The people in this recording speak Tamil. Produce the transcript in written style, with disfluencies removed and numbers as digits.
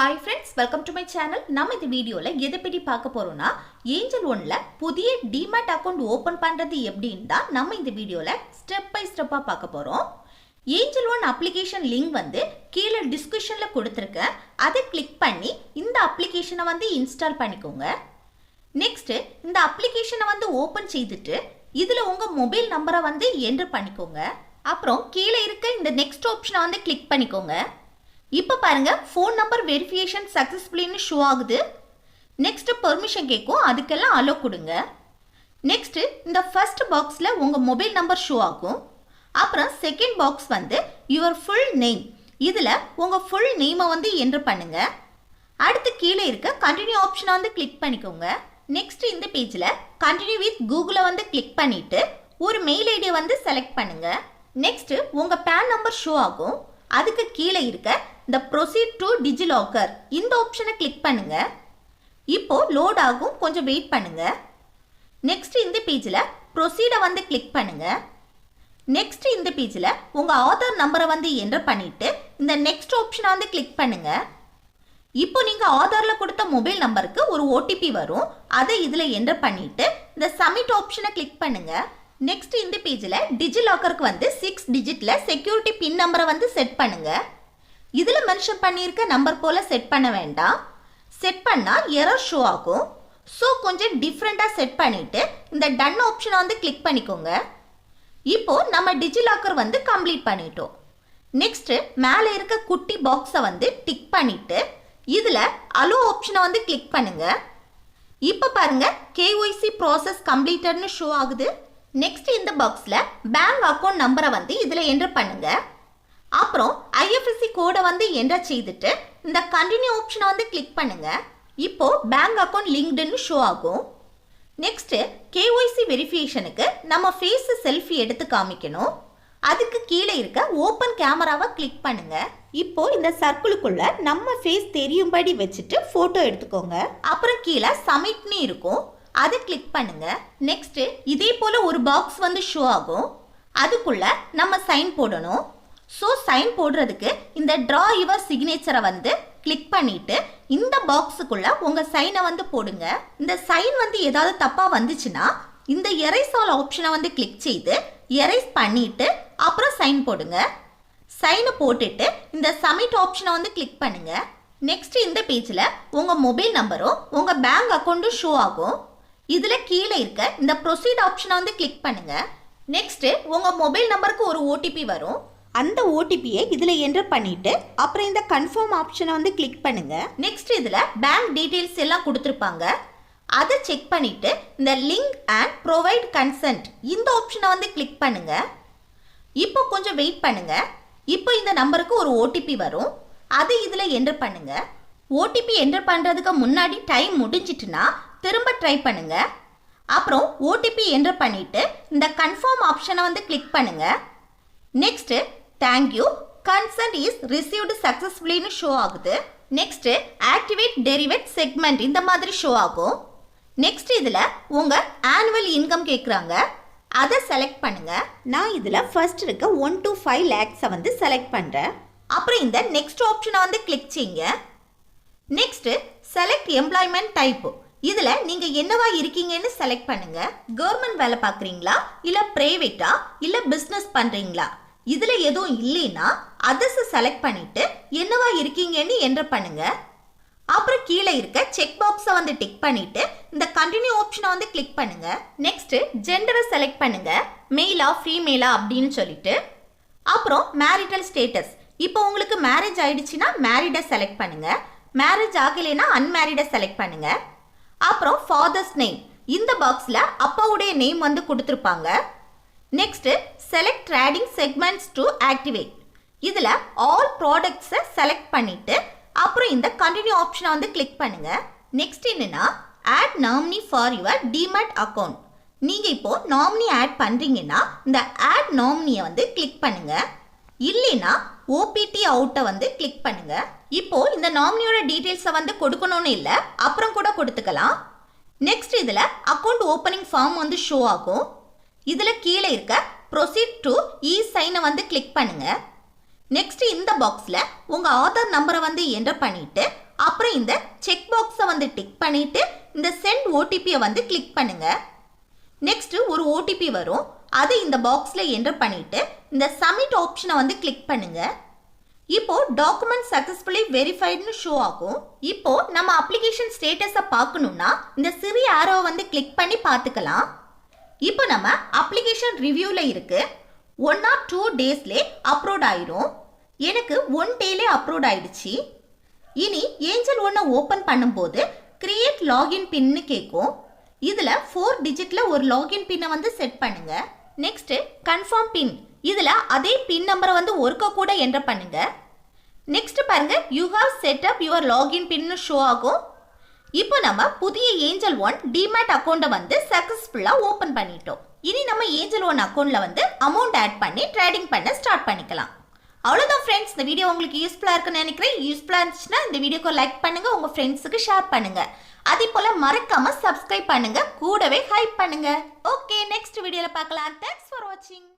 Hi friends, welcome to my channel. நம்ம இந்த வீடியோல எதை பத்தி பார்க்க போறோம்னா ஏஞ்சல் ஒன்ல புதிய டிமேட் அக்கவுண்ட் ஓபன் பண்றது எப்படின்னு தான் நம்ம இந்த வீடியோல ஸ்டெப் பை ஸ்டெப்பா பார்க்க போறோம். ஏஞ்சல் ஒன் அப்ளிகேஷன் லிங்க் வந்து கீழே டிஸ்கிரிப்ஷன்ல கொடுத்திருக்கேன். அதை கிளிக் பண்ணி இந்த அப்ளிகேஷனை வந்து இன்ஸ்டால் பண்ணிக்கோங்க. நெக்ஸ்ட் இந்த அப்ளிகேஷனை வந்து ஓபன் செய்துட்டு இதுல உங்க மொபைல் நம்பரை வந்து என்டர் பண்ணிக்கோங்க. அப்புறம் கீழே இருக்க இந்த நெக்ஸ்ட் ஆப்ஷனை வந்து கிளிக் பண்ணிக்கோங்க. இப்போ பாருங்க ஃபோன் நம்பர் வெரிஃபிகேஷன் சக்ஸஸ்ஃபுல்லின்னு ஷோ ஆகுது. நெக்ஸ்ட் பெர்மிஷன் கேட்கும், அதுக்கெல்லாம் அலோ கொடுங்க. நெக்ஸ்ட் இந்த ஃபர்ஸ்ட் பாக்ஸில் உங்கள் மொபைல் நம்பர் ஷோ ஆகும். அப்புறம் செகண்ட் பாக்ஸ் வந்து யுவர் ஃபுல் நேம், இதில் உங்கள் ஃபுல் நேமை வந்து என்டர் பண்ணுங்க. அடுத்து கீழே இருக்க கண்டினியூ ஆப்ஷனை வந்து கிளிக் பண்ணிக்கோங்க. நெக்ஸ்ட் இந்த பேஜில் கண்டினியூ வித் கூகுளை வந்து கிளிக் பண்ணிட்டு ஒரு மெயில் ஐடியை வந்து செலக்ட் பண்ணுங்க. நெக்ஸ்ட் உங்கள் பேன் நம்பர் ஷோ ஆகும். அதுக்கு கீழே இருக்க இந்த ப்ரொசீட் டு டிஜிலாக்கர் இந்த ஆப்ஷனை கிளிக் பண்ணுங்க. இப்போ லோட் ஆகும், கொஞ்சம் வெயிட் பண்ணுங்க. நெக்ஸ்ட் இந்த பேஜில் ப்ரொசீடை வந்து கிளிக் பண்ணுங்க. நெக்ஸ்ட் இந்த பேஜில் உங்கள் ஆதார் நம்பரை வந்து என்டர் பண்ணிட்டு இந்த நெக்ஸ்ட் ஆப்ஷனை வந்து கிளிக் பண்ணுங்க. இப்போ நீங்கள் ஆதாரில் கொடுத்த மொபைல் நம்பருக்கு ஒரு ஓடிபி வரும், அதை இதில் என்டர் பண்ணிட்டு இந்த சப்மிட் ஆப்ஷனை கிளிக் பண்ணுங்க. நெக்ஸ்ட் இந்த பேஜில் டிஜிலாக்கருக்கு வந்து 6 டிஜிட்ல செக்யூரிட்டி பின் நம்பரை வந்து செட் பண்ணுங்க. இதில் மென்ஷன் பண்ணியிருக்க நம்பர் போல் செட் பண்ண வேண்டாம். செட் பண்ணால் எரர் ஷோ ஆகும். ஸோ கொஞ்சம் டிஃப்ரெண்ட்டாக செட் பண்ணிவிட்டு இந்த டன் ஆப்ஷனை வந்து கிளிக் பண்ணிக்கோங்க. இப்போது நம்ம டிஜிலாக்கர் வந்து கம்ப்ளீட் பண்ணிட்டோம். நெக்ஸ்ட்டு மேலே இருக்க குட்டி பாக்ஸை வந்து டிக் பண்ணிவிட்டு இதில் அலோ ஆப்ஷனை வந்து கிளிக் பண்ணுங்கள். இப்போ பாருங்கள் KYC ப்ராசஸ் கம்ப்ளீட்டட்னு ஷோ ஆகுது. நெக்ஸ்ட் இந்த பாக்ஸில் பேங்க் அக்கௌண்ட் நம்பரை வந்து இதில் என்டர் பண்ணுங்க. அப்புறம் IFSC கோடை வந்து என்டர் செய்துட்டு இந்த கண்டினியூ ஆப்ஷனை வந்து கிளிக் பண்ணுங்க. இப்போ பேங்க் அக்கௌண்ட் லிங்க்டுன்னு ஷோ ஆகும். நெக்ஸ்ட் KYC வெரிஃபிகேஷனுக்கு நம்ம ஃபேஸ் செல்ஃபி எடுத்து காமிக்கணும். அதுக்கு கீழே இருக்க ஓப்பன் கேமராவை கிளிக் பண்ணுங்க. இப்போ இந்த சர்க்கிளுக்குள்ள நம்ம ஃபேஸ் தெரியும்படி வச்சுட்டு போட்டோ எடுத்துக்கோங்க. அப்புறம் கீழே சப்மிட்னு இருக்கும், அதை கிளிக் பண்ணுங்க. நெக்ஸ்ட் இதே போல ஒரு பாக்ஸ் வந்து ஷோ ஆகும். அதுக்குள்ள நம்ம சைன் போடணும். ஸோ சைன் போடுறதுக்கு இந்த ட்ரா யுவர் சிக்னேச்சரை வந்து கிளிக் பண்ணிட்டு இந்த பாக்ஸுக்குள்ள உங்க சைனை வந்து போடுங்க. இந்த சைன் வந்து ஏதாவது தப்பா வந்துச்சுன்னா இந்த எரேஸ் ஆல் ஆப்ஷனை வந்து கிளிக் செய்து எரேஸ் பண்ணிட்டு அப்புறம் சைன் போடுங்க. சைனை போட்டுட்டு இந்த சப்மிட் ஆப்ஷனை வந்து கிளிக் பண்ணுங்க. நெக்ஸ்ட் இந்த பேஜில் உங்க மொபைல் நம்பரும் உங்க பேங்க் அக்கௌண்ட்டும் ஷோ ஆகும். இதில் கீழே இருக்க இந்த ப்ரொசீட் ஆப்ஷனை வந்து கிளிக் பண்ணுங்க. நெக்ஸ்ட் உங்க மொபைல் நம்பருக்கு ஒரு ஓடிபி வரும். அந்த ஓடிபியை இதில் என்டர் பண்ணிட்டு அப்புறம் இந்த கன்ஃபார்ம் ஆப்ஷனை வந்து கிளிக் பண்ணுங்க. நெக்ஸ்ட் இதில் பேங்க் டீட்டெயில்ஸ் எல்லாம் கொடுத்துருப்பாங்க, அதை செக் பண்ணிட்டு இந்த லிங்க் அண்ட் ப்ரொவைட் கன்சென்ட் இந்த ஆப்ஷனை வந்து கிளிக் பண்ணுங்க. இப்போ கொஞ்சம் வெயிட் பண்ணுங்க. இப்போ இந்த நம்பருக்கு ஒரு ஓடிபி வரும், அதை இதில் என்டர் பண்ணுங்க. ஓடிபி என்டர் பண்ணுறதுக்கு முன்னாடி டைம் முடிஞ்சிட்டுனா திரும்ப ட்ரை பண்ணுங்க. அப்புறம் ஓடிபி என்டர் பண்ணிட்டு இந்த கன்ஃபார்ம் ஆப்ஷனை வந்து கிளிக் பண்ணுங்க. Next thank you consent is received சக்ஸஸ்ஃபுல்லின்னு ஷோ ஆகுது. நெக்ஸ்ட் ஆக்டிவேட் டெரிவேட் செக்மெண்ட் இந்த மாதிரி ஷோ ஆகும். நெக்ஸ்ட் இதில் உங்கள் ஆனுவல் இன்கம் கேட்குறாங்க, அதை செலக்ட் பண்ணுங்க. நான் இதில் ஃபர்ஸ்ட் இருக்க 1 to 5 lakhs வந்து செலக்ட் பண்ணுறேன். அப்புறம் இந்த நெக்ஸ்ட் ஆப்ஷனை வந்து கிளிக் செய்யுங்க. நெக்ஸ்ட் செலக்ட் எம்ப்ளாய்மெண்ட் டைப், இதில் நீங்கள் என்னவா இருக்கீங்கன்னு செலக்ட் பண்ணுங்க. கவர்மெண்ட் வேலை பார்க்குறீங்களா, இல்லை ப்ரைவேட்டா, இல்லை பிஸ்னஸ் பண்ணுறீங்களா? இதில் எதுவும் இல்லைன்னா அதர்ஸை செலக்ட் பண்ணிட்டு என்னவா இருக்கீங்கன்னு என்டர் பண்ணுங்க. அப்புறம் கீழே இருக்க செக் பாக்ஸை வந்து டிக் பண்ணிட்டு இந்த கண்டினியூ ஆப்ஷனை வந்து கிளிக் பண்ணுங்க. நெக்ஸ்ட் ஜெண்டரை செலக்ட் பண்ணுங்க, மெயிலா ஃபீமேலா அப்படின்னு சொல்லிட்டு. அப்புறம் மேரிட்டல் ஸ்டேட்டஸ், இப்போ உங்களுக்கு மேரேஜ் ஆயிடுச்சுன்னா மேரிடை செலக்ட் பண்ணுங்க, மேரேஜ் ஆகலைன்னா அன்மேரிடை செலக்ட் பண்ணுங்க. அப்புறம் ஃபாதர்ஸ் நேம், இந்த பாக்ஸில் அப்பாவுடைய நேம் வந்து கொடுத்துருப்பாங்க. Next select trading segments to activate, இதில் ஆல் ப்ராடக்ட்ஸை செலக்ட் பண்ணிட்டு அப்புறம் இந்த கண்டினியூ ஆப்ஷனை வந்து கிளிக் பண்ணுங்க. நெக்ஸ்ட் என்னன்னா add nominee for your demat account, நீங்கள் இப்போ நாமினி ஆட் பண்ணுறீங்கன்னா இந்த ஆட் நாமினியை வந்து கிளிக் பண்ணுங்க. இல்லைன்னா OPT அவுட்டை வந்து கிளிக் பண்ணுங்க. இப்போ இந்த நாமினியோட டீட்டெயில்ஸை வந்து கொடுக்கணும்னு இல்லை, அப்புறம் கூட கொடுத்துக்கலாம். நெக்ஸ்ட் இதில் அக்கௌண்ட் ஓப்பனிங் ஃபார்ம் வந்து ஷோ ஆகும். இதில் கீழே இருக்க ப்ரொசீட் டு சைனை வந்து கிளிக் பண்ணுங்க. நெக்ஸ்ட் இந்த பாக்ஸில் உங்கள் ஆதார் நம்பரை வந்து என்டர் பண்ணிட்டு அப்புறம் இந்த செக் பாக்ஸை வந்து டிக் பண்ணிட்டு இந்த சென்ட் ஓடிபியை வந்து கிளிக் பண்ணுங்க. நெக்ஸ்ட் ஒரு ஓடிபி வரும், அதை இந்த பாக்ஸ்ல என்டர் பண்ணிட்டு இந்த சப்மிட் ஆப்ஷனை வந்து கிளிக் பண்ணுங்க. இப்போ டாக்குமெண்ட் சக்சஸ்ஃபுல்லி வெரிஃபைடுன்னு ஷோ ஆகும். இப்போ நம்ம அப்ளிகேஷன் ஸ்டேட்டஸை பார்க்கணும்னா இந்த சிறிய ஆரோவை வந்து கிளிக் பண்ணி பார்த்துக்கலாம். இப்போ நம்ம அப்ளிகேஷன் ரிவ்யூவில் இருக்கு. 1 or 2 டேஸ்லே அப்லோட் ஆயிரும். எனக்கு 1 டேலே அப்லோட் ஆயிடுச்சு. இனி ஏஞ்சல் ஒன்னை ஓப்பன் பண்ணும்போது கிரியேட் லாகின் பின்னு கேட்கும். இதில் 4 டிஜிட்ல ஒரு லாகின் பின்னை வந்து செட் பண்ணுங்க. நெக்ஸ்ட் கன்ஃபார்ம் பின், இதில் அதே பின் நம்பரை வந்து ஒருக்க கூட என்டர் பண்ணுங்க. நெக்ஸ்ட் பாருங்க, you have set up your login pin show ஆகும். இப்போ நம்ம புதிய ஏஞ்சல் ஒன் டிமேட் அக்கௌண்ட்டை வந்து சக்ஸஸ்ஃபுல்லாக ஓப்பன் பண்ணிட்டோம். இனி நம்ம ஏஞ்சல் ஒன் அக்கௌண்ட்டில் வந்து அமௌண்ட் ஆட் பண்ணி ட்ரேடிங் பண்ண ஸ்டார்ட் பண்ணிக்கலாம். அவ்வளோதான் ஃப்ரெண்ட்ஸ், இந்த வீடியோ உங்களுக்கு யூஸ்ஃபுல்லாக இருக்குன்னு நினைக்கிறேன். யூஸ்ஃபுல்லாக இருந்துச்சுன்னா இந்த வீடியோக்கு லைக் பண்ணுங்கள், உங்கள் ஃப்ரெண்ட்ஸுக்கு ஷேர் பண்ணுங்கள். அதே போல் மறக்காமல் சப்ஸ்கிரைப் பண்ணுங்கள், கூடவே ஹைப் பண்ணுங்கள். ஓகே, நெக்ஸ்ட் வீடியோவில் பார்க்கலாம். தேங்க்ஸ் ஃபார் வாட்சிங்.